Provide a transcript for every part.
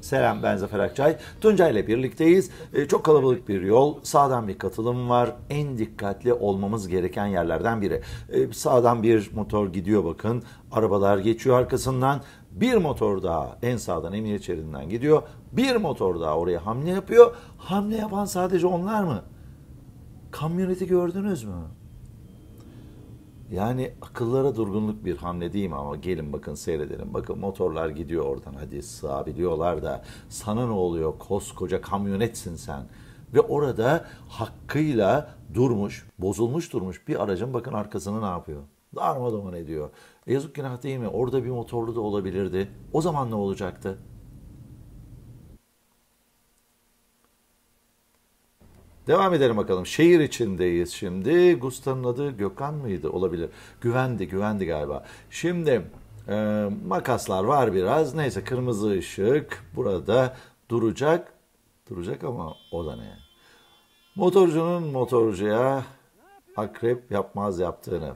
Selam, ben Zafer Akçay. Tuncay ile birlikteyiz. Çok kalabalık bir yol. Sağdan bir katılım var. En dikkatli olmamız gereken yerlerden biri. Sağdan bir motor gidiyor bakın. Arabalar geçiyor arkasından. Bir motor daha en sağdan emniyet şeridinden gidiyor. Bir motor daha oraya hamle yapıyor. Hamle yapan sadece onlar mı? Kamyoneti gördünüz mü? Yani akıllara durgunluk bir hamle değil mi? Ama gelin bakın seyredelim. Bakın motorlar gidiyor oradan, hadi sığabiliyorlar da sana ne oluyor, koskoca kamyonetsin sen. Ve orada hakkıyla durmuş, bozulmuş durmuş bir aracın bakın arkasını ne yapıyor? Darmadağın ediyor. Yazık günah değil mi? Orada bir motorlu da olabilirdi. O zaman ne olacaktı? Devam edelim bakalım. Şehir içindeyiz şimdi. Gusta'nın adı Gökhan mıydı? Olabilir. Güvendi galiba. Şimdi makaslar var biraz. Neyse kırmızı ışık burada duracak. Duracak ama o da ne? Motorcunun motorcuya akrep yapmaz yaptığını.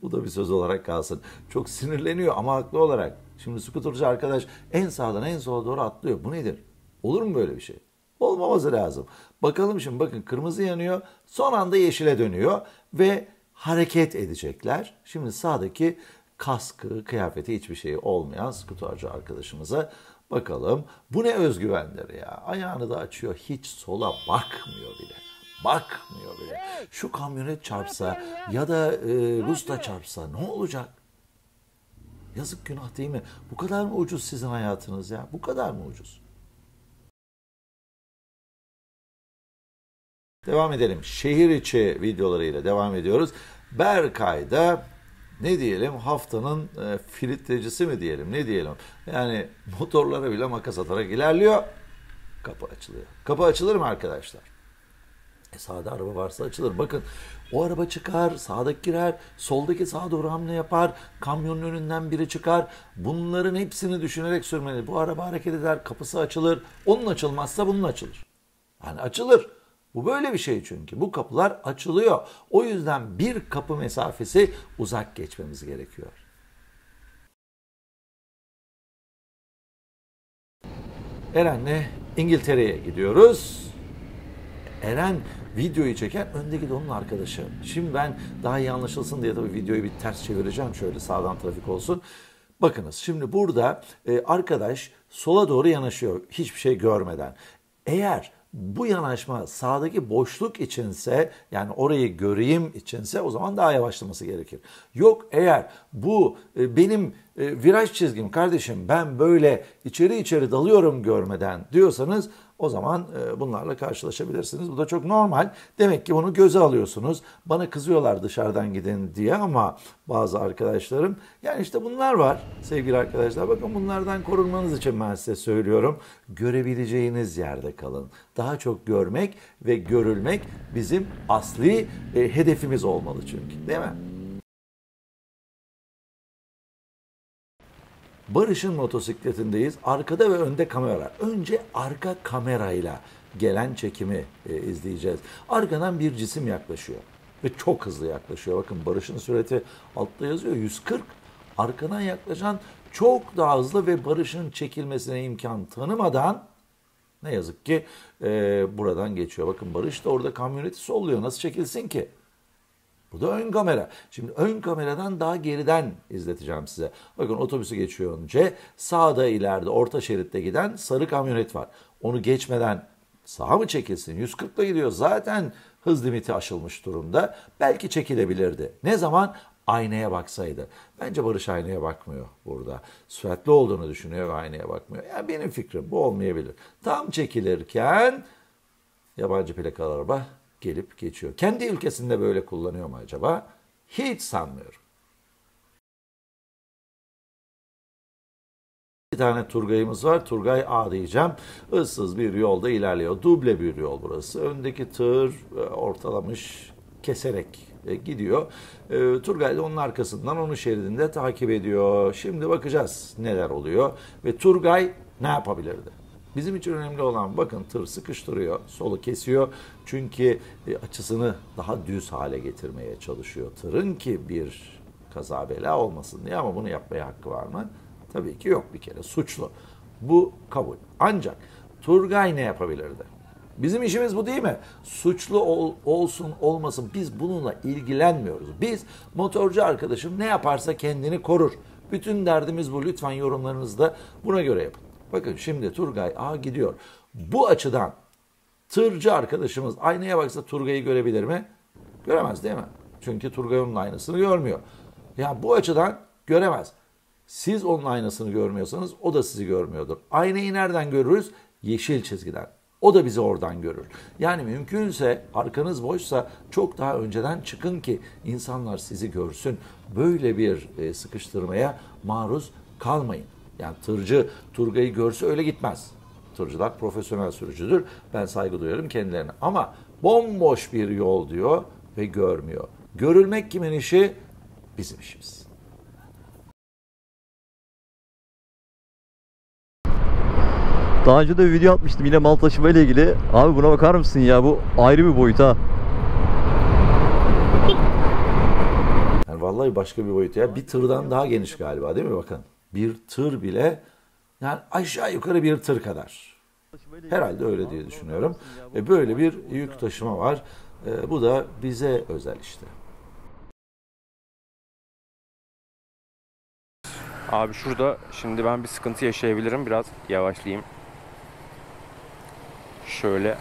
Bu da bir söz olarak kalsın. Çok sinirleniyor ama haklı olarak. Şimdi skuterci arkadaş en sağdan en sola doğru atlıyor. Bu nedir? Olur mu böyle bir şey? Olmaması lazım. Bakalım şimdi bakın kırmızı yanıyor. Son anda yeşile dönüyor ve hareket edecekler. Şimdi sağdaki kaskı, kıyafeti hiçbir şey olmayan skuterci arkadaşımıza bakalım. Bu ne özgüvendir ya. Ayağını da açıyor. Hiç sola bakmıyor bile. Bakmıyor bile. Şu kamyonet çarpsa ya da Rus'ta çarpsa ne olacak? Yazık günah değil mi? Bu kadar mı ucuz sizin hayatınız ya? Bu kadar mı ucuz? Devam edelim. Şehir içi videolarıyla devam ediyoruz. Berkay'da ne diyelim haftanın filtrecisi mi diyelim ne diyelim. Yani motorlara bile makas atarak ilerliyor. Kapı açılıyor. Kapı açılır mı arkadaşlar? Sağda araba varsa açılır. Bakın o araba çıkar, sağdaki girer, soldaki sağa doğru hamle yapar, kamyonun önünden biri çıkar. Bunların hepsini düşünerek sürmeli. Bu araba hareket eder, kapısı açılır. Onun açılmazsa bunun açılır. Yani açılır. Bu böyle bir şey çünkü. Bu kapılar açılıyor. O yüzden bir kapı mesafesi uzak geçmemiz gerekiyor. Eren'le İngiltere'ye gidiyoruz. Eren videoyu çeken öndeki de onun arkadaşı. Şimdi ben daha iyi anlaşılsın diye tabii videoyu bir ters çevireceğim. Şöyle sağdan trafik olsun. Bakınız şimdi burada arkadaş sola doğru yanaşıyor hiçbir şey görmeden. Eğer bu yanaşma sağdaki boşluk içinse yani orayı göreyim içinse o zaman daha yavaşlaması gerekir. Yok eğer bu benim viraj çizgim kardeşim ben böyle içeri dalıyorum görmeden diyorsanız o zaman bunlarla karşılaşabilirsiniz. Bu da çok normal. Demek ki bunu göze alıyorsunuz. Bana kızıyorlar dışarıdan gidin diye ama bazı arkadaşlarım yani işte bunlar var sevgili arkadaşlar. Bakın bunlardan korunmanız için ben size söylüyorum. Görebileceğiniz yerde kalın. Daha çok görmek ve görülmek bizim asli hedefimiz olmalı çünkü değil mi? Barış'ın motosikletindeyiz. Arkada ve önde kamera. Önce arka kamerayla gelen çekimi izleyeceğiz. Arkadan bir cisim yaklaşıyor. Ve çok hızlı yaklaşıyor. Bakın Barış'ın sürati altta yazıyor 140. Arkadan yaklaşan çok daha hızlı ve Barış'ın çekilmesine imkan tanımadan ne yazık ki buradan geçiyor. Bakın Barış da orada kamyoneti solluyor. Nasıl çekilsin ki? Bu da ön kamera. Şimdi ön kameradan daha geriden izleteceğim size. Bakın otobüsü geçiyor önce. Sağda ileride orta şeritte giden sarı kamyonet var. Onu geçmeden sağa mı çekilsin? 140 ile gidiyor. Zaten hız limiti aşılmış durumda. Belki çekilebilirdi. Ne zaman? Aynaya baksaydı. Bence Barış aynaya bakmıyor burada. Süratli olduğunu düşünüyor ve aynaya bakmıyor. Yani benim fikrim bu olmayabilir. Tam çekilirken yabancı plakalı araba gelip geçiyor. Kendi ülkesinde böyle kullanıyor mu acaba? Hiç sanmıyorum. Bir tane Turgay'ımız var. Turgay A diyeceğim. Issız bir yolda ilerliyor. Duble bir yol burası. Öndeki tır ortalamış keserek gidiyor. Turgay da onun arkasından onun şeridinde takip ediyor. Şimdi bakacağız neler oluyor. Ve Turgay ne yapabilirdi? Bizim için önemli olan bakın tır sıkıştırıyor, solu kesiyor. Çünkü açısını daha düz hale getirmeye çalışıyor tırın ki bir kaza bela olmasın diye ama bunu yapmaya hakkı var mı? Tabii ki yok bir kere suçlu. Bu kabul. Ancak Turgay ne yapabilirdi? Bizim işimiz bu değil mi? Suçlu olsun olmasın biz bununla ilgilenmiyoruz. Biz motorcu arkadaşım ne yaparsa kendini korur. Bütün derdimiz bu. Lütfen yorumlarınızı da buna göre yapın. Bakın şimdi Turgay gidiyor. Bu açıdan tırcı arkadaşımız aynaya baksa Turgay'ı görebilir mi? Göremez değil mi? Çünkü Turgay onun aynasını görmüyor. Ya bu açıdan göremez. Siz onun aynasını görmüyorsanız o da sizi görmüyordur. Aynayı nereden görürüz? Yeşil çizgiden. O da bizi oradan görür. Yani mümkünse arkanız boşsa çok daha önceden çıkın ki insanlar sizi görsün. Böyle bir sıkıştırmaya maruz kalmayın. Yani tırcı Turgay'ı görse öyle gitmez. Tırcılar profesyonel sürücüdür. Ben saygı duyarım kendilerine. Ama bomboş bir yol diyor ve görmüyor. Görülmek kimin işi? Bizim işimiz. Daha önce de bir video atmıştım yine mal taşıma ile ilgili. Abi buna bakar mısın ya, bu ayrı bir boyut ha. Yani vallahi başka bir boyut ya. Bir tırdan daha geniş galiba değil mi bakın? Bir tır bile yani aşağı yukarı bir tır kadar. Herhalde öyle diye düşünüyorum. Böyle bir yük taşıma var. Bu da bize özel işte. Abi şurada şimdi ben bir sıkıntı yaşayabilirim. Biraz yavaşlayayım. Şöyle.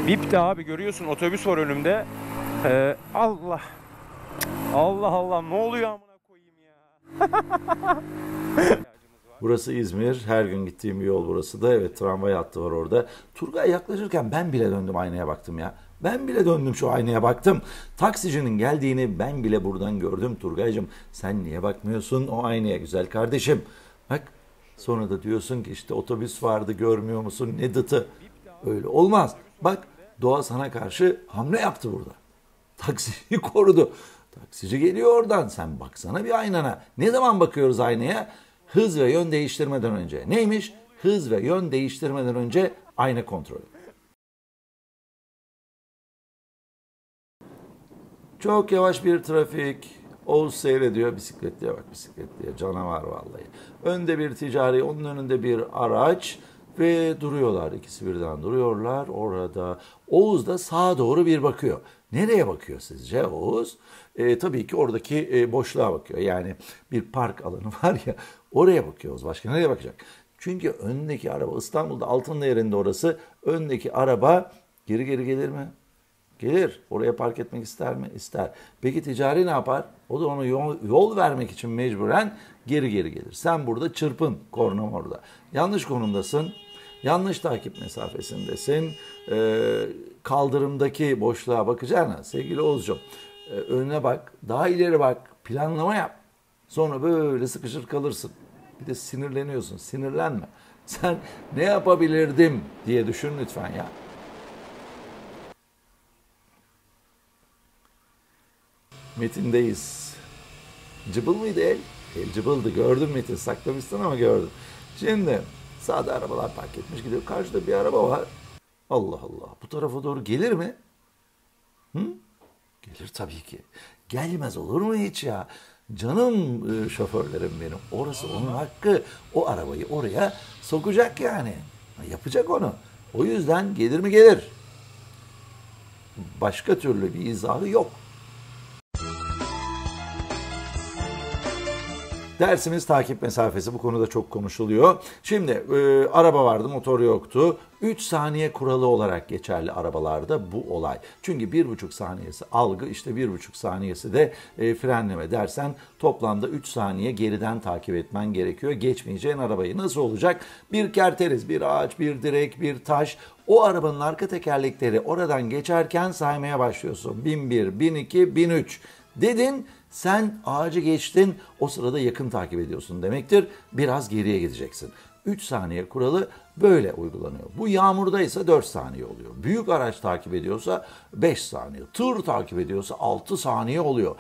Bip de abi görüyorsun, otobüs var önümde. Allah. Allah Allah, ne oluyor amına koyayım ya. Burası İzmir. Her gün gittiğim bir yol burası da. Evet, tramvay hattı var orada. Turgay yaklaşırken ben bile döndüm aynaya baktım ya. Ben bile döndüm şu aynaya baktım. Taksicinin geldiğini ben bile buradan gördüm Turgaycığım. Sen niye bakmıyorsun o aynaya güzel kardeşim? Bak sonra da diyorsun ki işte otobüs vardı görmüyor musun ne dıtı. Öyle olmaz. Bak doğa sana karşı hamle yaptı burada. Taksiciyi korudu. Taksici geliyor oradan. Sen baksana bir aynana. Ne zaman bakıyoruz aynaya? Hız ve yön değiştirmeden önce. Neymiş? Hız ve yön değiştirmeden önce ayna kontrolü. Çok yavaş bir trafik. Oğuz seyrediyor. Bisikletliye bak, bisikletliye. Canavar vallahi. Önde bir ticari, onun önünde bir araç ve duruyorlar. İkisi birden duruyorlar orada. Oğuz da sağa doğru bir bakıyor. Nereye bakıyor sizce Oğuz? Tabii ki oradaki boşluğa bakıyor. Yani bir park alanı var ya, oraya bakıyor Oğuz. Başka nereye bakacak? Çünkü öndeki araba, İstanbul'da Altındeğer'inde orası, öndeki araba geri gelir mi? Gelir. Oraya park etmek ister mi? İster. Peki ticari ne yapar? O da ona yol vermek için mecburen geri gelir. Sen burada çırpın, kornam orada. Yanlış konumdasın. Yanlış takip mesafesindesin. Kaldırımdaki boşluğa bakacağına sevgili Oğuzcuğum, önüne bak, daha ileri bak, planlama yap. Sonra böyle sıkışır kalırsın. Bir de sinirleniyorsun. Sinirlenme. Sen ne yapabilirdim diye düşün lütfen ya. Metin'deyiz. Cıbıl mıydı el? El cıbıldı. Gördüm Metin. Saklamışsın ama gördüm. Şimdi sağda arabalar park etmiş gidiyor. Karşıda bir araba var. Allah Allah. Bu tarafa doğru gelir mi? Hı? Gelir tabii ki. Gelmez olur mu hiç ya? Canım şoförlerim benim. Orası onun hakkı. O arabayı oraya sokacak yani. Yapacak onu. O yüzden gelir mi gelir. Başka türlü bir izahı yok. Dersimiz takip mesafesi. Bu konuda çok konuşuluyor. Şimdi araba vardı, motor yoktu. 3 saniye kuralı olarak geçerli arabalarda bu olay. Çünkü 1,5 saniyesi algı, işte 1,5 saniyesi de frenleme dersen toplamda 3 saniye geriden takip etmen gerekiyor. Geçmeyeceğin arabayı nasıl olacak? Bir kerteriz, bir ağaç, bir direk, bir taş. O arabanın arka tekerlekleri oradan geçerken saymaya başlıyorsun. 1001, 1002, 1003 dedin. Sen ağacı geçtin, o sırada yakın takip ediyorsun demektir. Biraz geriye gideceksin. 3 saniye kuralı böyle uygulanıyor. Bu yağmurda ise 4 saniye oluyor. Büyük araç takip ediyorsa 5 saniye. Tır takip ediyorsa 6 saniye oluyor.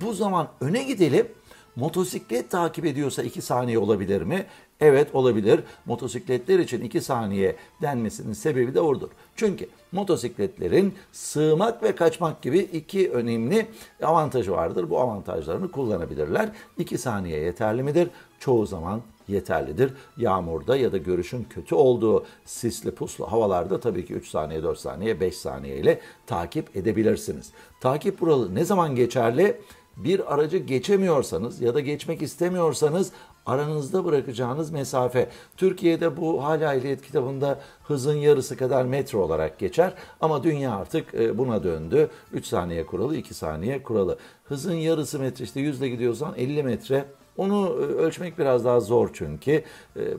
Bu zaman öne gidelim. Motosiklet takip ediyorsa 2 saniye olabilir mi? Evet olabilir. Motosikletler için 2 saniye denmesinin sebebi de odur. Çünkü motosikletlerin sığmak ve kaçmak gibi 2 önemli avantajı vardır. Bu avantajlarını kullanabilirler. 2 saniye yeterli midir? Çoğu zaman yeterlidir. Yağmurda ya da görüşün kötü olduğu sisli puslu havalarda tabii ki 3 saniye, 4 saniye, 5 saniye ile takip edebilirsiniz. Takip kuralı ne zaman geçerli? Bir aracı geçemiyorsanız ya da geçmek istemiyorsanız aranızda bırakacağınız mesafe. Türkiye'de bu hala ehliyet kitabında hızın yarısı kadar metre olarak geçer. Ama dünya artık buna döndü. 3 saniye kuralı, 2 saniye kuralı. Hızın yarısı metre, işte 100'le gidiyorsan 50 metre. Onu ölçmek biraz daha zor çünkü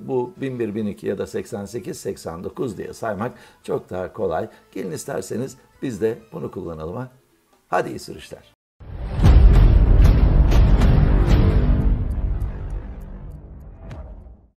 bu 1001, 1002 ya da 88, 89 diye saymak çok daha kolay. Gelin isterseniz biz de bunu kullanalım. Hadi iyi sürüşler.